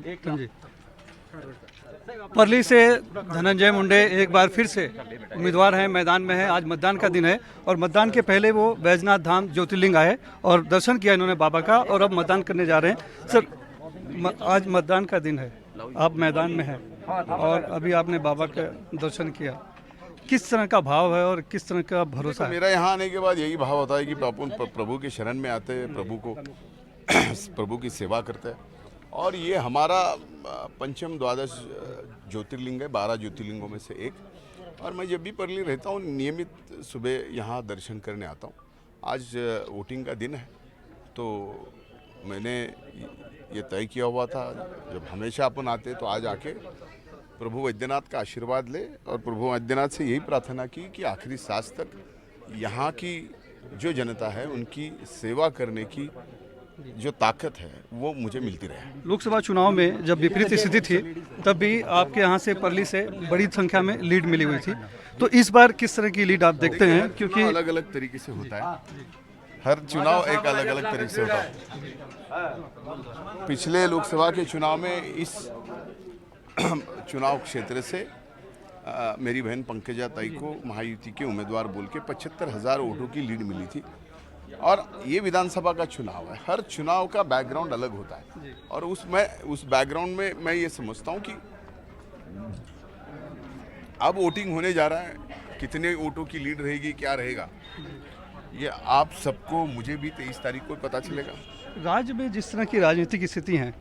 जी। परली से धनंजय मुंडे एक बार फिर से उम्मीदवार हैं, मैदान में हैं। आज मतदान का दिन है और मतदान के पहले वो बैजनाथ धाम ज्योतिर्लिंग आए और दर्शन किया इन्होंने बाबा का और अब मतदान करने जा रहे हैं। सर, आज मतदान का दिन है, आप मैदान में हैं और अभी आपने बाबा का दर्शन किया, किस तरह का भाव है और किस तरह का भरोसा है? मेरा यहाँ आने के बाद यही भाव होता है कि प्रभु के शरण में आते हैं, प्रभु की सेवा करते हैं। और ये हमारा पंचम द्वादश ज्योतिर्लिंग है, 12 ज्योतिर्लिंगों में से एक। और मैं जब भी परली रहता हूँ नियमित सुबह यहाँ दर्शन करने आता हूँ। आज वोटिंग का दिन है तो मैंने ये तय किया हुआ था, जब हमेशा अपन आते तो आज आके प्रभु वैद्यनाथ का आशीर्वाद ले और प्रभु वैद्यनाथ से यही प्रार्थना की कि आखिरी सांस तक यहाँ की जो जनता है उनकी सेवा करने की जो ताकत है वो मुझे मिलती रहे। लोकसभा चुनाव में जब विपरीत स्थिति थी तब भी आपके यहाँ से परली से बड़ी संख्या में लीड मिली हुई थी, तो इस बार किस तरह की लीड आप देखते हैं? क्योंकि अलग अलग तरीके से होता है, हर चुनाव एक अलग अलग तरीके से होता है। पिछले लोकसभा के चुनाव में इस चुनाव क्षेत्र से मेरी बहन पंकजा ताई को महायुति के उम्मीदवार बोल के 75,000 वोटों की लीड मिली थी। और ये विधानसभा का चुनाव है, हर चुनाव का बैकग्राउंड अलग होता है और उस बैकग्राउंड में मैं ये समझता हूँ कि अब वोटिंग होने जा रहा है, कितने वोटों की लीड रहेगी, क्या रहेगा, ये आप सबको, मुझे भी 23 तारीख को पता चलेगा। राज्य में जिस तरह की राजनीतिक स्थिति है,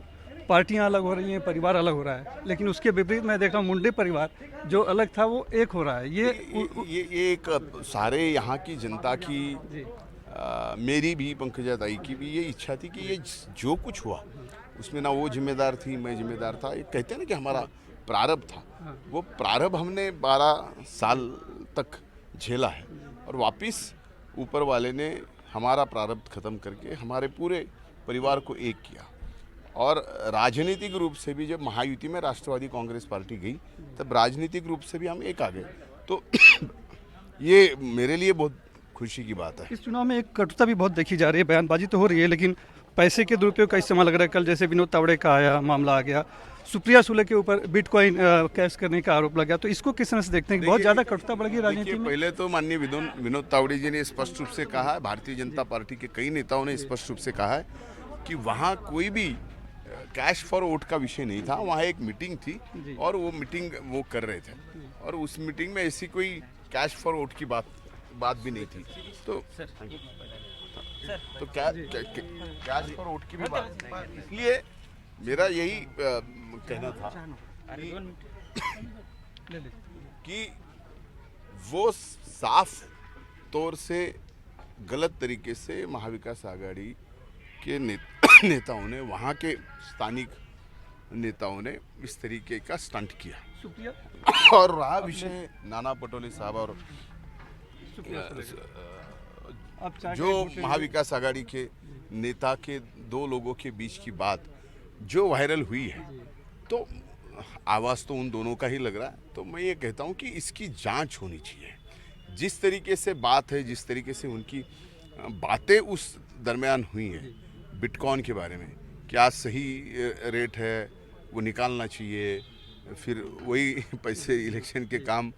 पार्टियां अलग हो रही हैं, परिवार अलग हो रहा है, लेकिन उसके विपरीत मैं देख रहा हूँ मुंडे परिवार जो अलग था वो एक हो रहा है। ये एक सारे यहाँ की जनता की, मेरी भी पंकजा ताई की भी ये इच्छा थी कि ये जो कुछ हुआ उसमें ना वो जिम्मेदार थी, मैं जिम्मेदार था। ये कहते हैं ना कि हमारा प्रारब्ध था, वो प्रारब्ध हमने 12 साल तक झेला है और वापस ऊपर वाले ने हमारा प्रारब्ध खत्म करके हमारे पूरे परिवार को एक किया। और राजनीतिक रूप से भी जब महायुति में राष्ट्रवादी कांग्रेस पार्टी गई तब राजनीतिक रूप से भी हम एक आ गए, तो ये मेरे लिए बहुत खुशी की बात है। इस चुनाव में एक कटुता भी बहुत देखी जा रही है, बयानबाजी तो हो रही है लेकिन पैसे के दुरुपयोग का इस्तेमाल लग रहा है। कल जैसे विनोद तावड़े का आया मामला आ गया, सुप्रिया सुले के ऊपर बिटकॉइन कैश करने का आरोप लगा, तो इसको किस तरह से देखते हैं? बहुत ज्यादा कटुता बढ़ गई राजनीति में। पहले तो माननीय विनोद तावड़े जी ने स्पष्ट रूप से कहा है, भारतीय जनता पार्टी के कई नेताओं ने स्पष्ट रूप से कहा है कि वहाँ कोई भी कैश फॉर वोट का विषय नहीं था, वहाँ एक मीटिंग थी और वो मीटिंग वो कर रहे थे और उस मीटिंग में ऐसी कोई कैश फॉर वोट की बात भी नहीं थी। तो कैश फॉर वोट की भी बात, इसलिए मेरा यही कहना था कि वो साफ तौर से गलत तरीके से महाविकास आघाड़ी के नेताओं ने, वहाँ के स्थानिक नेताओं ने इस तरीके का स्टंट किया। और रहा विषय नाना पटोले साहब और जो महाविकास आघाड़ी के नेता के दो लोगों के बीच की बात जो वायरल हुई है, तो आवाज़ तो उन दोनों का ही लग रहा है। तो मैं ये कहता हूँ कि इसकी जांच होनी चाहिए। जिस तरीके से बात है, जिस तरीके से उनकी बातें उस दरमियान हुई हैं बिटकॉइन के बारे में, क्या सही रेट है, वो निकालना चाहिए, फिर वही पैसे इलेक्शन के काम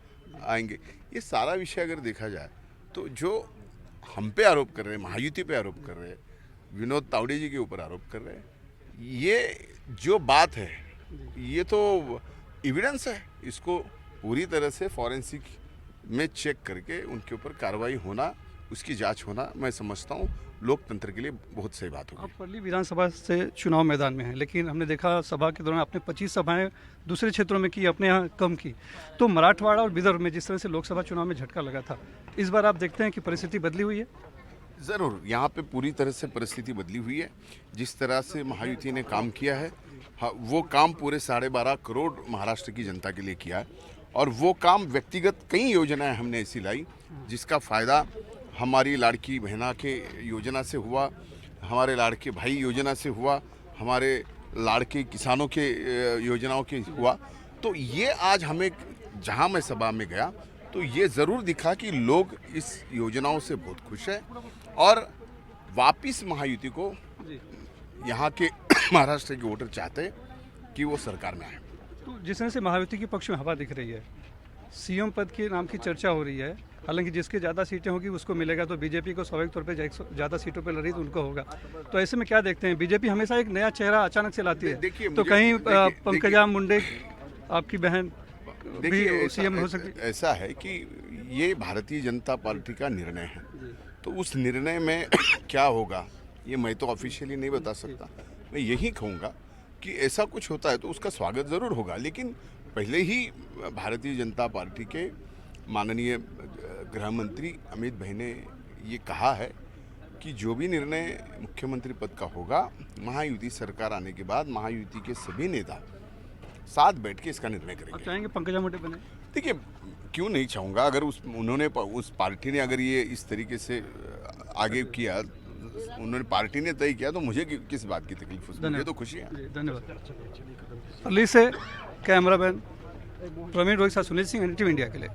आएंगे, ये सारा विषय अगर देखा जाए तो जो हम पे आरोप कर रहे हैं, महायुति पे आरोप कर रहे हैं, विनोद तावड़े जी के ऊपर आरोप कर रहे हैं, ये जो बात है ये तो एविडेंस है। इसको पूरी तरह से फॉरेंसिक में चेक करके उनके ऊपर कार्रवाई होना, उसकी जांच होना, मैं समझता हूँ लोकतंत्र के लिए बहुत सही बात होगी। आप परली विधानसभा से चुनाव मैदान में हैं, लेकिन हमने देखा सभा के दौरान आपने 25 सभाएं दूसरे क्षेत्रों में की, अपने यहाँ कम की। तो मराठवाड़ा और विदर्भ में जिस तरह से लोकसभा चुनाव में झटका लगा था, इस बार आप देखते हैं कि परिस्थिति बदली हुई है? ज़रूर, यहाँ पे पूरी तरह से परिस्थिति बदली हुई है। जिस तरह से महायुति ने काम किया है, वो काम पूरे 12.5 करोड़ महाराष्ट्र की जनता के लिए किया है और वो काम व्यक्तिगत कई योजनाएं हमने ऐसी लाई जिसका फ़ायदा हमारी लाड़की बहना के योजना से हुआ, हमारे लाड़के भाई योजना से हुआ, हमारे लाड़के किसानों के योजनाओं के हुआ। तो ये आज हमें, जहाँ मैं सभा में गया तो ये ज़रूर दिखा कि लोग इस योजनाओं से बहुत खुश हैं और वापिस महायुति को यहाँ के महाराष्ट्र के वोटर चाहते हैं। कि वो सरकार में आए। तो जिस तरह से महायुति के पक्ष में हवा दिख रही है, सीएम पद के नाम की चर्चा हो रही है, हालांकि जिसके ज़्यादा सीटें होगी उसको मिलेगा, तो बीजेपी को स्वाभाविक तौर पे ज़्यादा सीटों पे लड़ी तो उनको होगा। तो ऐसे में क्या देखते हैं, बीजेपी हमेशा एक नया चेहरा अचानक से लाती है, देखिए, तो कहीं पंकजा मुंडे आपकी बहन भी सीएम हो सकती है? ऐसा है कि ये भारतीय जनता पार्टी का निर्णय है, तो उस निर्णय में क्या होगा ये मैं तो ऑफिशियली नहीं बता सकता। मैं यही कहूँगा कि ऐसा कुछ होता है तो उसका स्वागत ज़रूर होगा, लेकिन पहले ही भारतीय जनता पार्टी के माननीय गृह मंत्री अमित भाई ने ये कहा है कि जो भी निर्णय मुख्यमंत्री पद का होगा, महायुति सरकार आने के बाद महायुति के सभी नेता साथ बैठ के इसका निर्णय आप करेंगे। चाहेंगे पंकजा मुंडे बने? देखिए, क्यों नहीं चाहूँगा, अगर उस पार्टी ने अगर ये इस तरीके से आगे किया, उन्होंने पार्टी ने तय किया, तो मुझे किस बात की तकलीफ, मुझे तो खुशी है। जी, धन्यवाद। दिल्ली से कैमरामैन प्रवीण रोहित साथ सुनील सिंह, NDTV इंडिया के लिए।